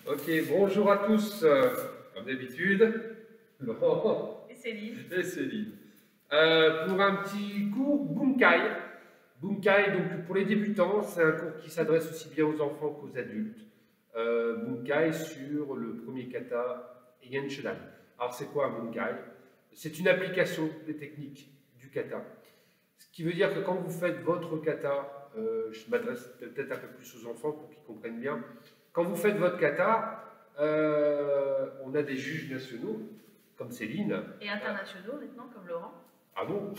Ok, bonjour à tous, comme d'habitude, Laurent Et Céline. et Céline. Pour un petit cours Bunkai. Bunkai, donc pour les débutants, c'est un cours qui s'adresse aussi bien aux enfants qu'aux adultes. Bunkai sur le premier kata Yen Shodan. Alors c'est quoi un Bunkai? C'est une application des techniques du kata. Ce qui veut dire que quand vous faites votre kata, je m'adresse peut-être un peu plus aux enfants pour qu'ils comprennent bien. Quand vous faites votre kata, on a des juges nationaux, comme Céline. Et internationaux maintenant, comme Laurent. Ah bon?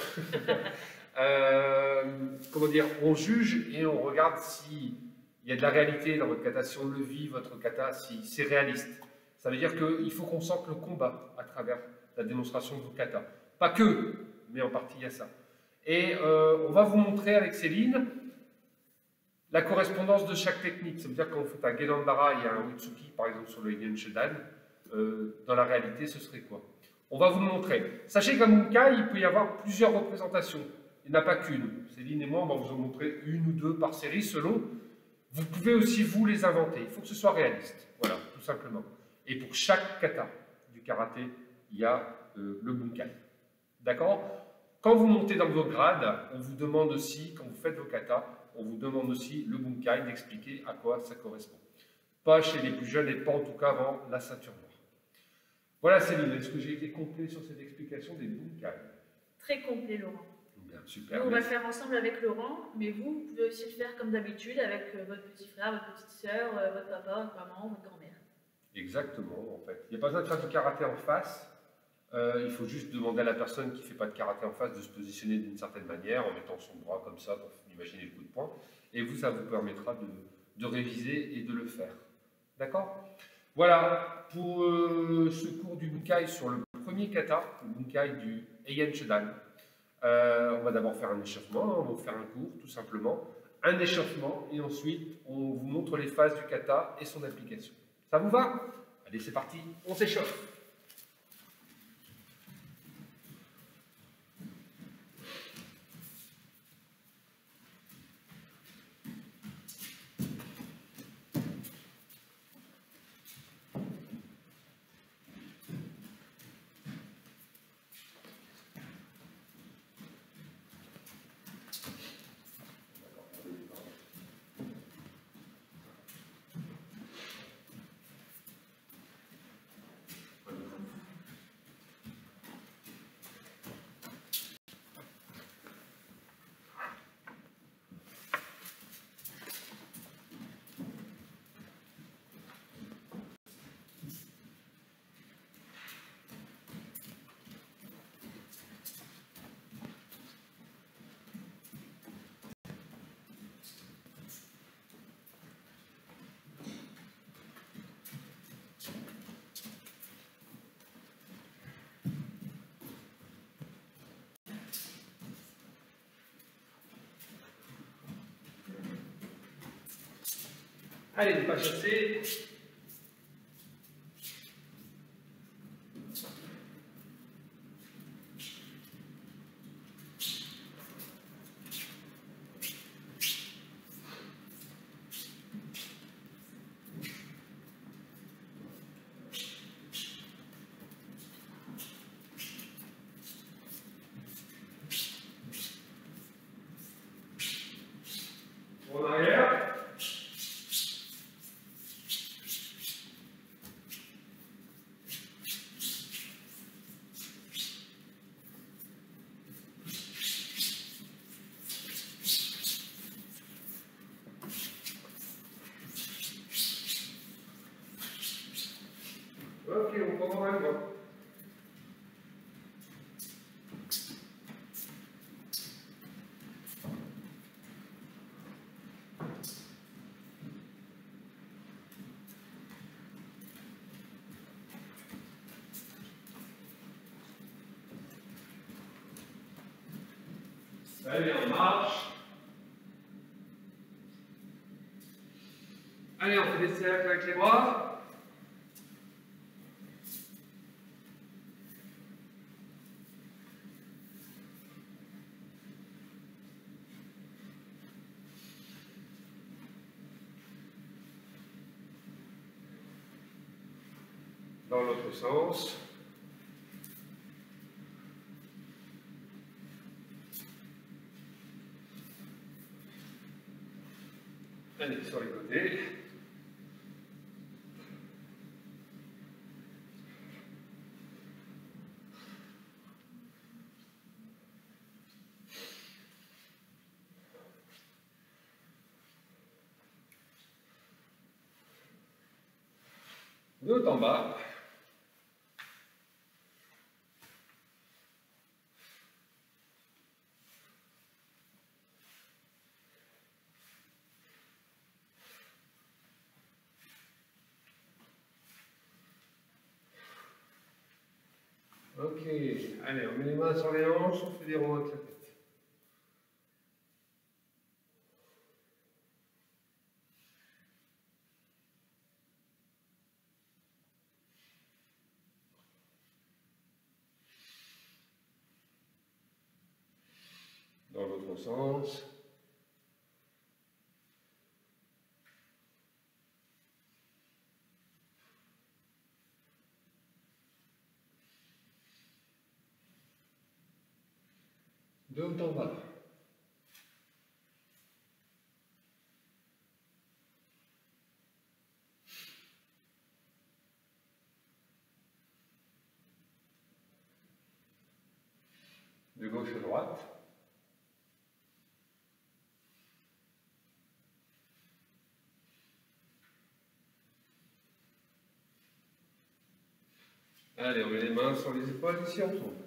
Comment dire? On juge et on regarde s'il y a de la réalité dans votre kata, si on le vit, votre kata, si c'est réaliste. Ça veut dire qu'il faut qu'on sente le combat à travers la démonstration de vos kata. Pas que, mais en partie il y a ça. Et on va vous montrer avec Céline la correspondance de chaque technique. Ça veut dire que quand vous faites un Genandara et un Utsuki, par exemple sur le Yen Shodan, dans la réalité, ce serait quoi? On va vous le montrer. Sachez qu'à Bunkai, il peut y avoir plusieurs représentations. Il n'y en a pas qu'une. Céline et moi, on va vous en montrer une ou deux par série selon. Vous pouvez aussi vous les inventer. Il faut que ce soit réaliste. Voilà, tout simplement. Et pour chaque kata du karaté, il y a le Bunkai. D'accord? Quand vous montez dans vos grades, on vous demande aussi, quand vous faites vos katas, on vous demande aussi le Bunkai, d'expliquer à quoi ça correspond. Pas chez les plus jeunes et pas en tout cas avant la ceinture noire. Voilà Céline, est-ce que j'ai été complet sur cette explication des Bunkai? Très complet, Laurent. Bien, super. Nous, on va le faire ensemble avec Laurent, mais vous pouvez aussi le faire comme d'habitude avec votre petit frère, votre petite soeur, votre papa, votre maman, votre grand-mère. Exactement, en fait. Il n'y a pas besoin de faire du karaté en face. Il faut juste demander à la personne qui ne fait pas de karaté en face de se positionner d'une certaine manière, en mettant son bras comme ça pour imaginer le coup de poing. Et vous, ça vous permettra de réviser et de le faire. D'accord? Voilà, pour ce cours du Bunkai sur le premier kata, le Bunkai du Heian Shodan. On va d'abord faire un échauffement, on va vous faire un cours, tout simplement. Un échauffement, et ensuite, on vous montre les phases du kata et son application. Ça vous va? Allez, c'est parti, on s'échauffe. Allez, ne pas chasser. En arrière. Ok, on prend en même temps. Allez, on marche. Allez, on fait des cercles avec les bras. Dans l'autre sens. Allez, sur les côtés. De haut en bas. Ok, allez, on met les mains sur les hanches, on fait des ronds avec la tête. Dans l'autre sens. De haut en bas. De gauche à droite. Allez, on met les mains sur les épaules ici on tourne.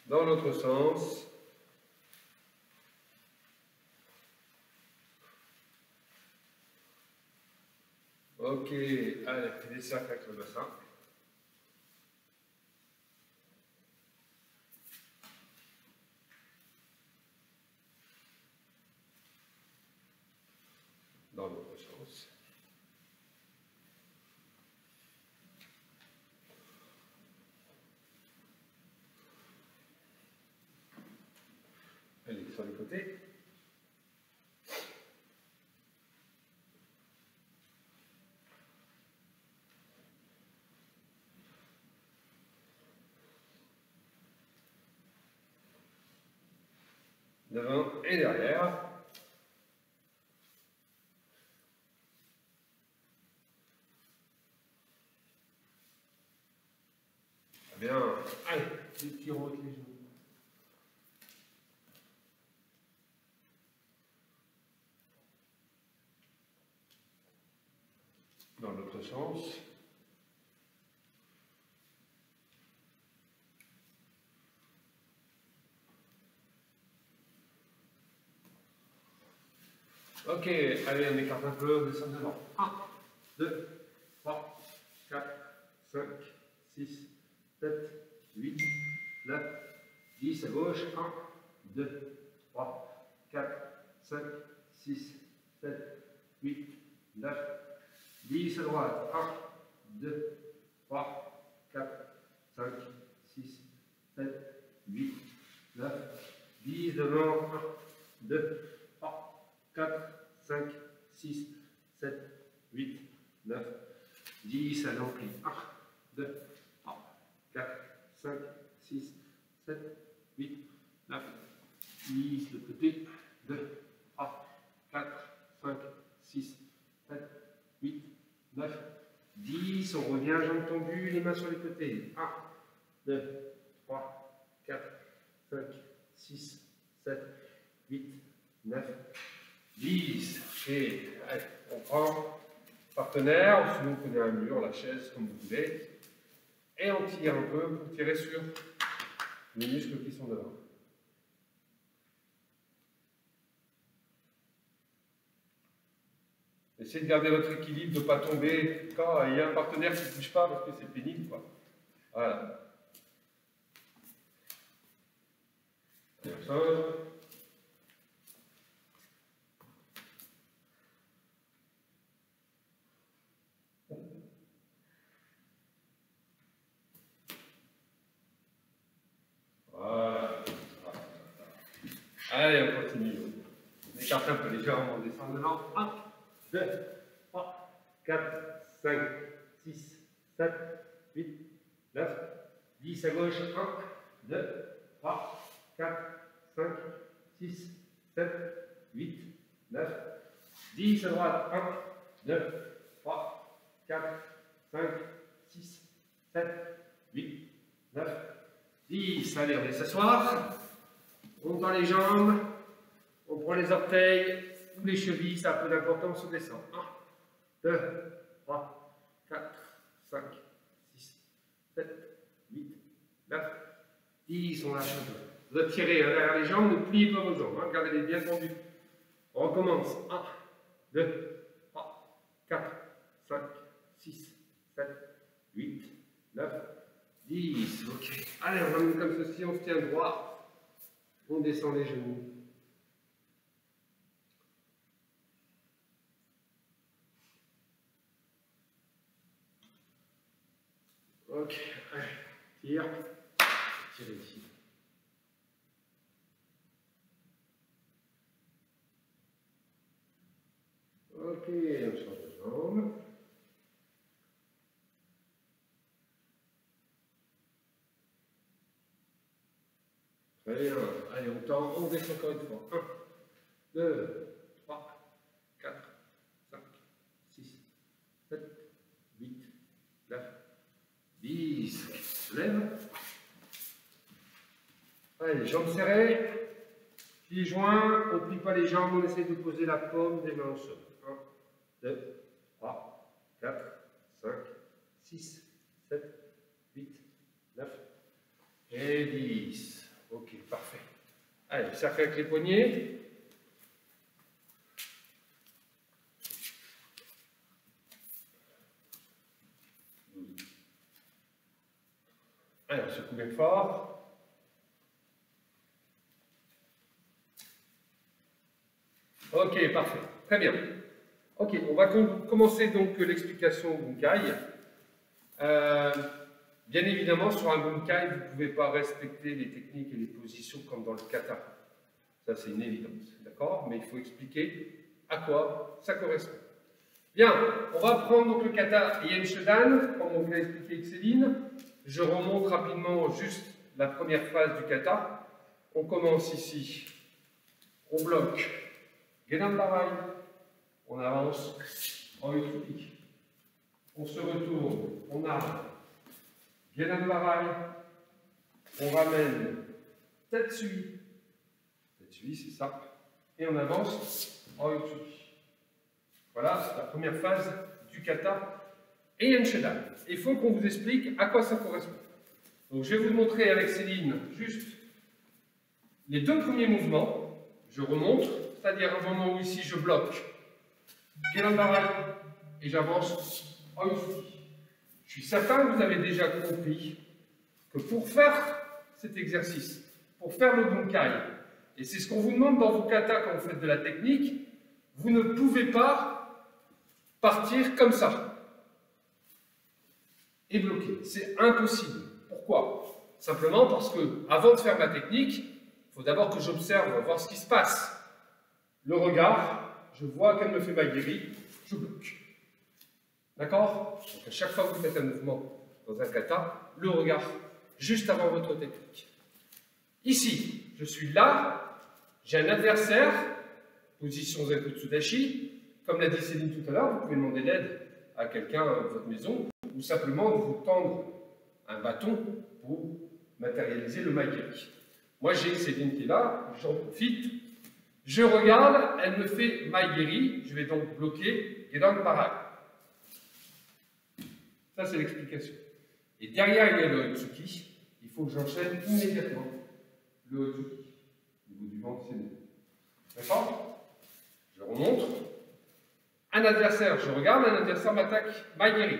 Dans l'autre sens. Ok, allez, fais des cercles avec le bassin. Dans l'autre sens. Allez, sur les côtés. Devant et derrière. Bien. Allez, des petits ronds avec les genoux. Dans l'autre sens. Ok, allez, on écarte un peu, on descend devant. 1, 2, 3, 4, 5, 6, 7, 8, 9, 10 à gauche. 1, 2, 3, 4, 5, 6, 7, 8, 9, 10 à droite. 1, 2, 3, 4, 5, 6, 7, 8, 9, 10 devant. 1, 2, 3, 4, 5, 6, 7, 8, 9, 10 à l'ampli. 1, 2, 3, 4, 5, 6, 7, 8, 9, 10 de côté. 2, 3, 4, 5, 6, 7, 8, 9, 10. On revient, jambes tendues, les mains sur les côtés. 1, 2, 3, 4, 5, 6, 7, 8, 9, 10. Et allez, on prend partenaire, sinon on prenez un mur, la chaise, comme vous voulez. Et on tire un peu pour tirer sur les muscles qui sont devant. Essayez de garder votre équilibre, de ne pas tomber quand il y a un partenaire qui ne bouge pas parce que c'est pénible, quoi. Voilà. Et on sort. Voilà. Allez, on continue. On écarte un peu légèrement, on descend devant. 1, 2, 3, 4, 5, 6, 7, 8, 9, 10 à gauche. 1, 2, 3, 4, 5, 6, 7, 8, 9, 10 à droite. 1, 2, 3, 4, 5, 6, 7, 8, 9, 10. Allez, on va s'asseoir. On tend les jambes. On prend les orteils ou les chevilles, ça a peu d'importance, on descend. 1, 2, 3, 4, 5, 6, 7, 8, 9, 10. On lâche un peu. Vous attirez derrière les jambes, ne pliez pas vos jambes. Hein, gardez-les bien tendues. On recommence. 1, 2, 3, 4, 5, 6, 7, 8, 9, 10. Ok. Allez, on ramène comme ceci, on se tient droit. On descend les genoux. Ok, allez, tire, tirez ici. Ok, on change de jambe. Très bien, allez, on tend, on descend encore une fois. 1, 2, 3, 4, 5, 6, 7, 8, 9, 10. On se lève. Allez, jambes serrées. Pieds joints, on ne plie pas les jambes, on essaie de poser la paume des mains au sol. 1, 2, 3, 4, 5, 6, 7, 8, 9 et 10. Ok, parfait. Allez, cercle avec les poignets. Allez, on secoue bien fort. Ok, parfait. Très bien. Ok, on va commencer donc l'explication Bunkai. Bien évidemment, sur un Bunkai, vous ne pouvez pas respecter les techniques et les positions comme dans le kata. Ça, c'est une évidence, d'accord? Mais il faut expliquer à quoi ça correspond. Bien, on va prendre donc le kata Ien Shodan, comme on vous l'a expliqué avec Céline. Je remonte rapidement juste la première phase du kata. On commence ici. On bloque. Gedan Barai. On avance en Utsuki. On se retourne. On arme. Gedan Barai. On ramène Tetsui. Tetsui, c'est ça. Et on avance en Utsuki. Voilà la première phase du kata Ien Shodan. Il faut qu'on vous explique à quoi ça correspond. Donc je vais vous montrer avec Céline juste les deux premiers mouvements. Je remonte, c'est-à-dire un moment où ici je bloque, et j'avance en Utsuki. Je suis certain que vous avez déjà compris que pour faire cet exercice, pour faire le Bunkai, et c'est ce qu'on vous demande dans vos katas quand vous faites de la technique, vous ne pouvez pas partir comme ça et bloquer. C'est impossible. Pourquoi? Simplement parce que, avant de faire ma technique, il faut d'abord que j'observe, voir ce qui se passe. Le regard, je vois qu'elle me fait maigrir, je bloque. D'accord? Donc à chaque fois que vous faites un mouvement dans un kata, le regard, juste avant votre technique. Ici, je suis là, j'ai un adversaire, position Zenkutsudashi, comme l'a dit Céline tout à l'heure, vous pouvez demander l'aide à quelqu'un dans votre maison, ou simplement de vous tendre un bâton pour matérialiser le maigiri. Moi, j'ai Céline qui est là, j'en profite. Je regarde, elle me fait maigiri, je vais donc bloquer Gedan Barai. Ça, c'est l'explication. Et derrière, il y a le Otsuki. Il faut que j'enchaîne immédiatement le Otsuki. Au niveau du ventre, c'est bon. D'accord? Je remonte. Un adversaire, je regarde, un adversaire m'attaque maigiri.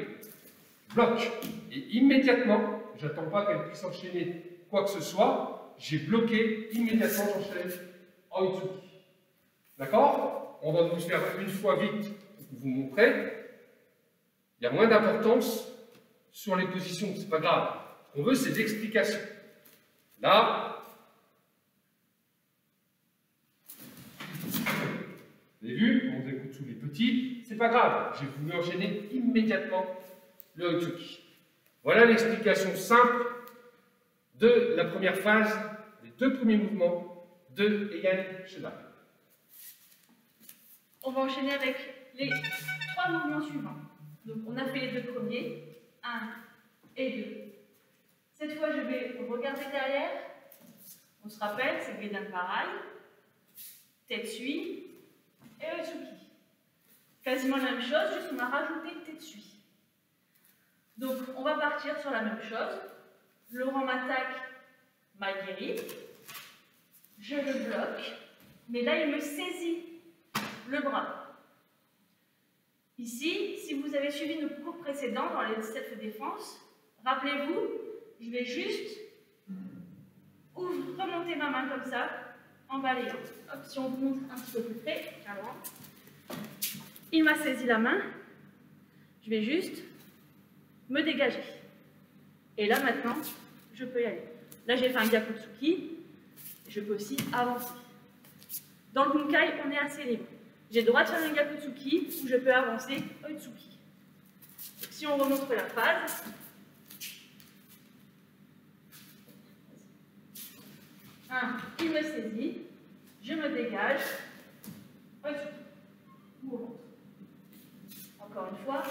Bloque. Et immédiatement, je n'attends pas qu'elle puisse enchaîner quoi que ce soit, j'ai bloqué, immédiatement j'enchaîne en Utsuki. D'accord? On va vous faire une fois vite pour vous montrer. Il y a moins d'importance sur les positions, c'est pas grave. Ce qu'on veut, c'est l'explication. Là, tous les petits, c'est pas grave, j'ai voulu enchaîner immédiatement le Oitsuki. Voilà l'explication simple de la première phase, des deux premiers mouvements de Heian Shida. On va enchaîner avec les 3 mouvements suivants. Donc on a fait les 2 premiers, 1 et 2. Cette fois, je vais regarder derrière. On se rappelle, c'est Gedan Barai, Tetsui et Oitsuki. Quasiment la même chose, juste on a rajouté Tetsui. Donc on va partir sur la même chose. Laurent m'attaque, Maigiri. Je le bloque, mais là il me saisit le bras. Ici, si vous avez suivi nos cours précédents dans les self-défense, rappelez-vous, je vais juste remonter ma main comme ça, en balayant. Hop, si on vous montre un petit peu plus près, alors, il m'a saisi la main, je vais juste me dégager. Et là maintenant, je peux y aller. Là j'ai fait un Gyakutsuki, je peux aussi avancer. Dans le Bunkai, on est assez libre. J'ai le droit de faire un Gyakutsuki ou je peux avancer Oitsuki. Donc, si on remonte la phase, il me saisit, je me dégage, Oitsuki, ou on rentre. Encore une fois.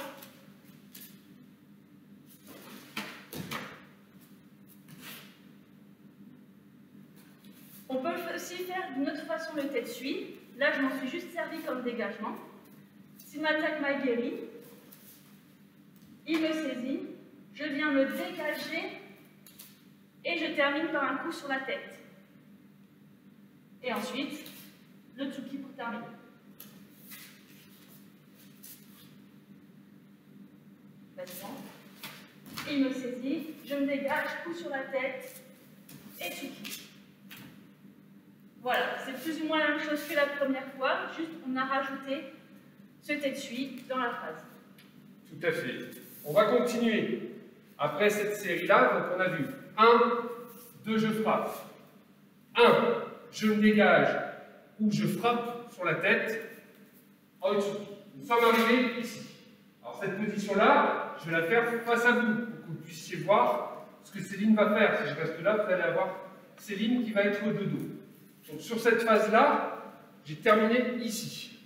On peut aussi faire d'une autre façon le Tetsui. Là, je m'en suis juste servi comme dégagement. S'il m'attaque Maigiri, il me saisit, je viens me dégager et je termine par un coup sur la tête. Et ensuite, le Tsuki pour terminer. Maintenant, il me saisit, je me dégage, coup sur la tête et Tsuki. Voilà, c'est plus ou moins la même chose que la première fois, juste on a rajouté ce Tetsui dans la phrase. Tout à fait. On va continuer. Après cette série-là, donc on a vu 1, 2, je frappe. 1, je me dégage ou je frappe sur la tête. Oitsuki. Nous sommes arrivés ici. Alors cette position-là, je vais la faire face à vous pour que vous puissiez voir ce que Céline va faire. Si je reste là, vous allez avoir Céline qui va être de dos. Donc sur cette phase-là, j'ai terminé ici.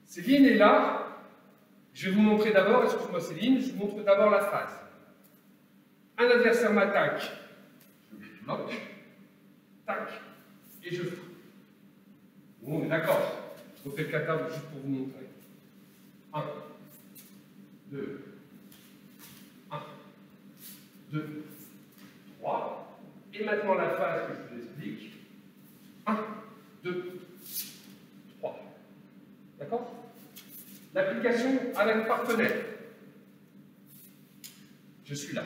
Céline est là. Je vais vous montrer d'abord, excuse-moi Céline, je vous montre d'abord la phase. Un adversaire m'attaque, je bloque, tac, et je frappe. Bon, on est d'accord. Je refais le kata juste pour vous montrer. 1, 2, 1, 2, 3. Et maintenant la phase que je vous explique. 1, 2, 3. D'accord? L'application avec partenaire. Je suis là.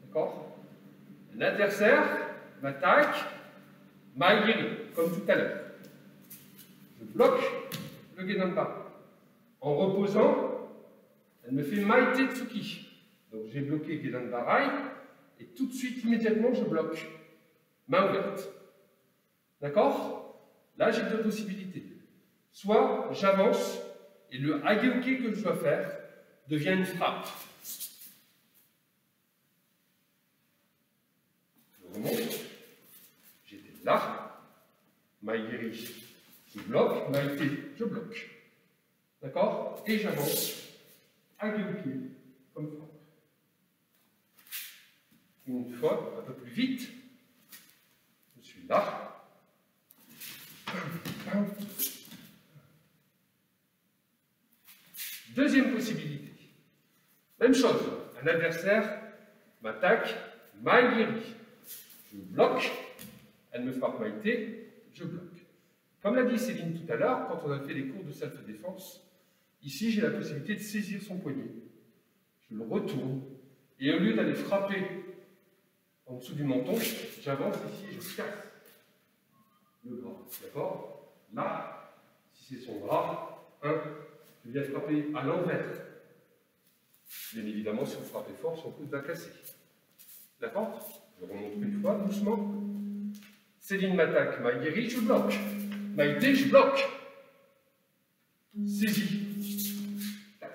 D'accord? Un adversaire m'attaque, Maigiri, comme tout à l'heure. Je bloque le Gedanba. En reposant, elle me fait Maite Tsuki. Donc j'ai bloqué Gedanbarai, et tout de suite, immédiatement, je bloque. Main ouverte. D'accord? Là, j'ai deux possibilités. Soit j'avance, et le Hageuke que je dois faire devient une frappe. Je remonte. J'étais là. Maigiri, je bloque. Maite, je bloque. D'accord? Et j'avance. Hageuke, comme frappe. Une fois, un peu plus vite. Je suis là. Deuxième possibilité. Même chose. Un adversaire m'attaque, Maigiri. Je bloque. Elle me frappe Maite, je bloque. Comme l'a dit Céline tout à l'heure, quand on a fait les cours de self-défense, ici j'ai la possibilité de saisir son poignet. Je le retourne. Et au lieu d'aller frapper en dessous du menton, j'avance ici et je casse le bras. D'accord? Là, si c'est son bras, je viens frapper à l'envers. Bien évidemment, si vous frappez fort, son coude va casser. D'accord? Je remonte une fois, doucement. Céline m'attaque, Maigiri, je bloque. Maite, je bloque. saisie, casse.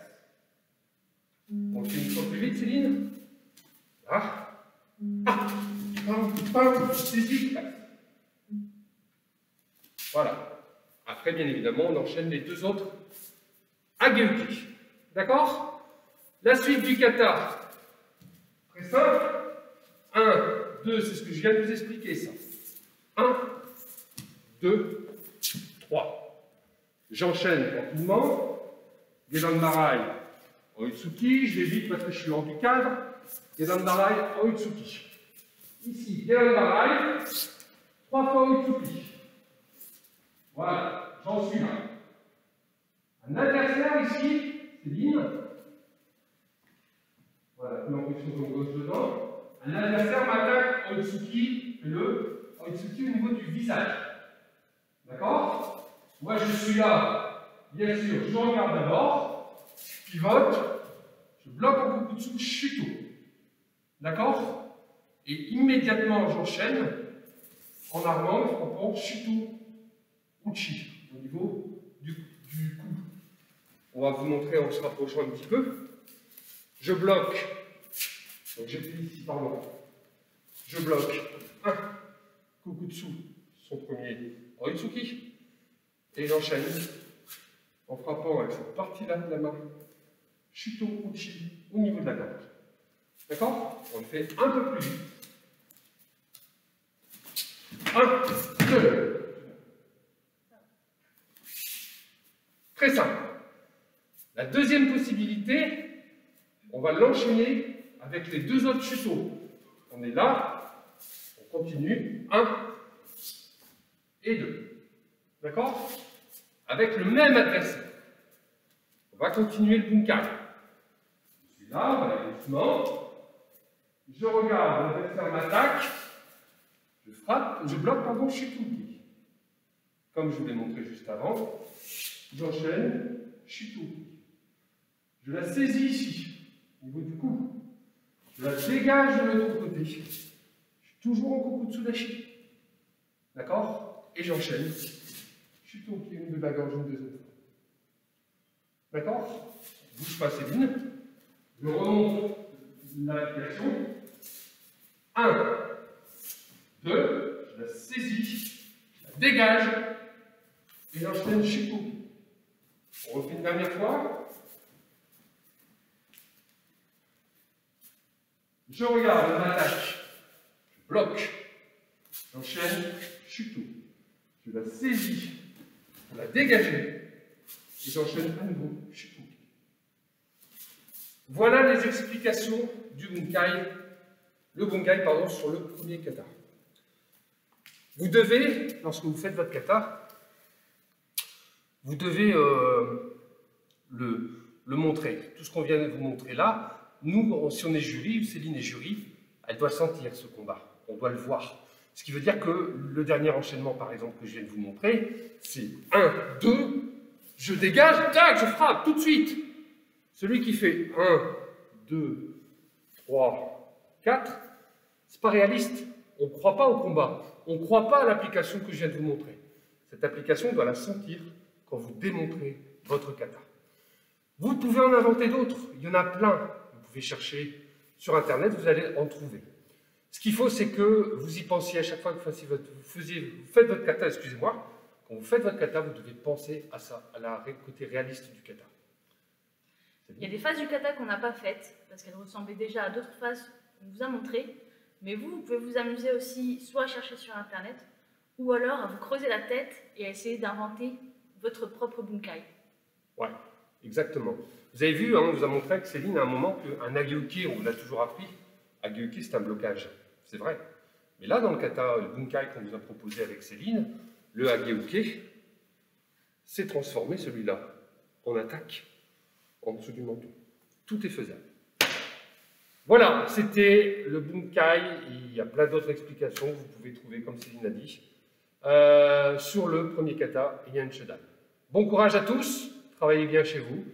On le fait une fois plus vite, Céline. Là. Saisie, casse. Voilà. Après, bien évidemment, on enchaîne les deux autres ageuki. D'accord? La suite du kata. Très simple. 1, 2, c'est ce que je viens de vous expliquer, ça. 1, 2, 3. J'enchaîne tranquillement. Gedan Marai en Utsuki. Je vais vite parce que je suis hors du cadre. Gedan Marai en Utsuki. Ici, Gedan Marai, 3 fois Utsuki. Voilà, j'en suis là. Un adversaire ici, Céline. Voilà, une empression comme gauche dedans. Un adversaire m'attaque en Utsuki, le en Utsuki au niveau du visage. D'accord? Moi je suis là, bien sûr, je regarde d'abord, je pivote, je bloque en Kokutsu Shuto. D'accord? Et immédiatement j'enchaîne en armant, en frappant Shuto Uchi au niveau du cou. On va vous montrer en se rapprochant un petit peu. Je bloque. Donc j'appuie ici, pardon. Je bloque un Kokutsu, son premier Oitsuki, et j'enchaîne en frappant avec cette partie-là de la main, Shuto Uchi, au niveau de la gorge. D'accord? On le fait un peu plus vite. 1, 2. Très simple. La deuxième possibilité, on va l'enchaîner avec les deux autres chutos. On est là, on continue, 1 et 2. D'accord? Avec le même adversaire. On va continuer le bunkai. Je suis là, on va aller doucement. Je regarde, l'adversaire m'attaque. Je frappe, je bloque, pardon, Shutuki. Comme je vous l'ai montré juste avant, j'enchaîne Shutuki. Je la saisis ici, au niveau du cou. Je la dégage de l'autre côté. Je suis toujours en Kokutsu Dashi. D'accord? Et j'enchaîne. Shutoki au niveau de la gorge une deuxième fois. D'accord? Bouge pas, Céline. Je remonte l'application. 1, 2, je la saisis, je la dégage, et j'enchaîne Shutoki. On refait une dernière fois. Je regarde, on attaque, je bloque, j'enchaîne, Shuto. Je la saisis, pour la dégager, et j'enchaîne à nouveau, Shuto. Voilà les explications du bunkai, sur le premier kata. Vous devez, lorsque vous faites votre kata, vous devez le montrer. Tout ce qu'on vient de vous montrer là, nous, si on est jury, Céline est jury, elle doit sentir ce combat, on doit le voir. Ce qui veut dire que le dernier enchaînement, par exemple, que je viens de vous montrer, c'est 1, 2, je dégage, tac, je frappe, tout de suite. Celui qui fait 1, 2, 3, 4, c'est pas réaliste. On ne croit pas au combat, on ne croit pas à l'application que je viens de vous montrer. Cette application, on doit la sentir quand vous démontrez votre kata. Vous pouvez en inventer d'autres, il y en a plein. Vous pouvez chercher sur Internet, vous allez en trouver. Ce qu'il faut, c'est que vous y pensiez à chaque fois que vous faites votre kata, excusez-moi, quand vous faites votre kata, vous devez penser à ça, à la côté réaliste du kata. Il y a des phases du kata qu'on n'a pas faites, parce qu'elles ressemblaient déjà à d'autres phases qu'on vous a montrées, mais vous pouvez vous amuser aussi soit à chercher sur Internet, ou alors à vous creuser la tête et à essayer d'inventer votre propre bunkai. Ouais, exactement. Vous avez vu, hein, on vous a montré avec Céline à un moment qu'un ageuki, on l'a toujours appris, ageuki c'est un blocage, c'est vrai. Mais là, dans le kata, le bunkai qu'on vous a proposé avec Céline, le ageuki s'est transformé, celui-là, en attaque en dessous du menton. Tout est faisable. Voilà, c'était le bunkai. Il y a plein d'autres explications que vous pouvez trouver, comme Céline a dit, sur le premier kata, Yan Shodan. Bon courage à tous, travaillez bien chez vous,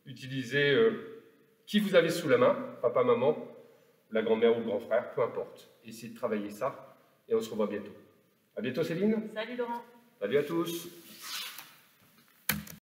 utilisez qui vous avez sous la main, papa, maman, la grand-mère ou le grand frère, peu importe. Essayez de travailler ça et on se revoit bientôt. À bientôt Céline. Salut Laurent. Salut à tous.